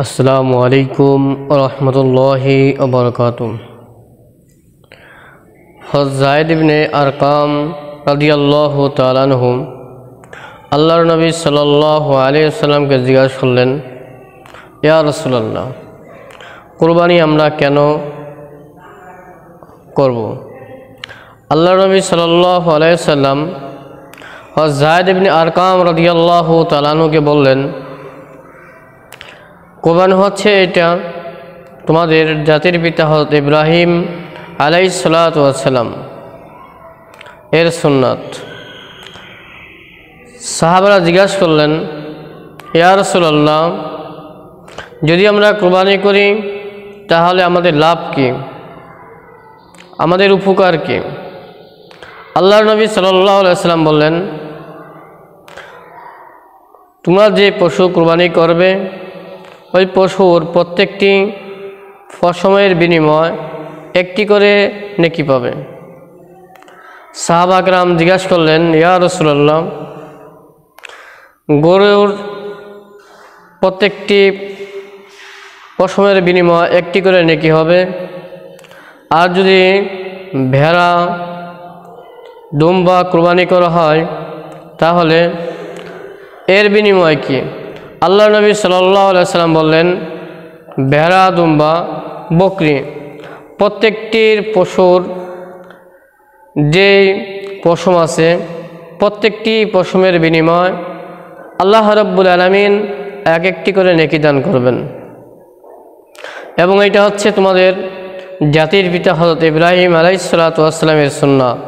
আসসালামু আলাইকুম ওয়া রাহমাতুল্লাহি ওয়া বারাকাতুহু। হযরত যায়েদ ইবনে আরকাম রাদিয়াল্লাহু তাআলা আনহু আল্লাহর নবী সাল্লাল্লাহু আলাইহি ওয়াসাল্লামকে জিজ্ঞাসা করলেন, ইয়া রাসূলুল্লাহ, কুরবানি আমরা কেন করব? আল্লাহর নবী সাল্লাল্লাহু আলাইহি ওয়াসাল্লাম হযরত যায়েদ ইবনে আরকাম রাদিয়াল্লাহু তাআলা আনহুকে বললেন, কোরবানি হচ্ছে এটা তোমাদের জাতির পিতা হযরত ইব্রাহিম আলাইহিস সালাতু ওয়াস সালাম এর সুন্নাত। সাহাবারা জিজ্ঞাসা করলেন, ইয়া রাসূলুল্লাহ, যদি আমরা কোরবানি করি তাহলে আমাদের লাভ কি, আমাদের উপকার কি? আল্লাহর নবী সাল্লাল্লাহু আলাইহি ওয়াসাল্লাম বললেন, তোমরা যে পশু কোরবানি করবে ওই পশুর প্রত্যেকটি পশমের বিনিময় একটি করে নেকি পাবে। সাহাবা কেরাম জিজ্ঞাসা করলেন, ইয়া রাসূলুল্লাহ, গরুর প্রত্যেকটি পশমের বিনিময় একটি করে নেকি হবে, আর যদি ভেড়া দুম্বা কোরবানি করা হয় তাহলে এর বিনিময় কি? আল্লাহ নবী সাল্লাল্লাহু আলাইহি ওয়াসাল্লাম বললেন, ভেড়া দুম্বা বকরি প্রত্যেকটির পশুর যে পশম আছে প্রত্যেকটি পশমের বিনিময় আল্লাহ রাব্বুল আলামিন এক একটি করে নেকি দান করবেন। এবং এটা হচ্ছে তোমাদের জাতির পিতা হযরত ইব্রাহিম আলাইহিস সালাতু ওয়াস সালামের সুন্নাত।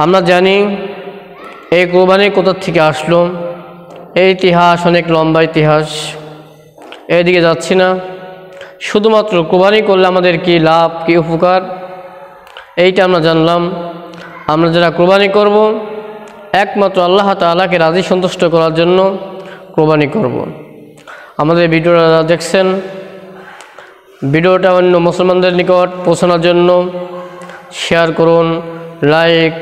আমরা জানি এই কোরবানি কোথা থেকে আসলো, এই ইতিহাস অনেক লম্বা ইতিহাস, এদিকে যাচ্ছি না। শুধুমাত্র কোরবানি করলে আমাদের কি লাভ, কি উপকার, এইটা আমরা জানলাম। আমরা যারা কোরবানি করব একমাত্র আল্লাহ তাআলাকে রাজি সন্তুষ্ট করার জন্য কোরবানি করব। আমাদের ভিডিওটা যারা দেখছেন, ভিডিওটা অন্য মুসলমানদের নিকট পৌঁছানোর জন্য শেয়ার করুন, লাইক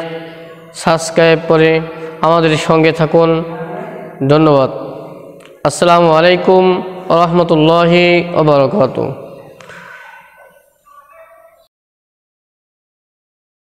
সাবস্ক্রাইব করে আমাদের সঙ্গে থাকুন। ধন্যবাদ। আসসালামু আলাইকুম ওয়া রাহমাতুল্লাহি ওয়া বারাকাতুহু।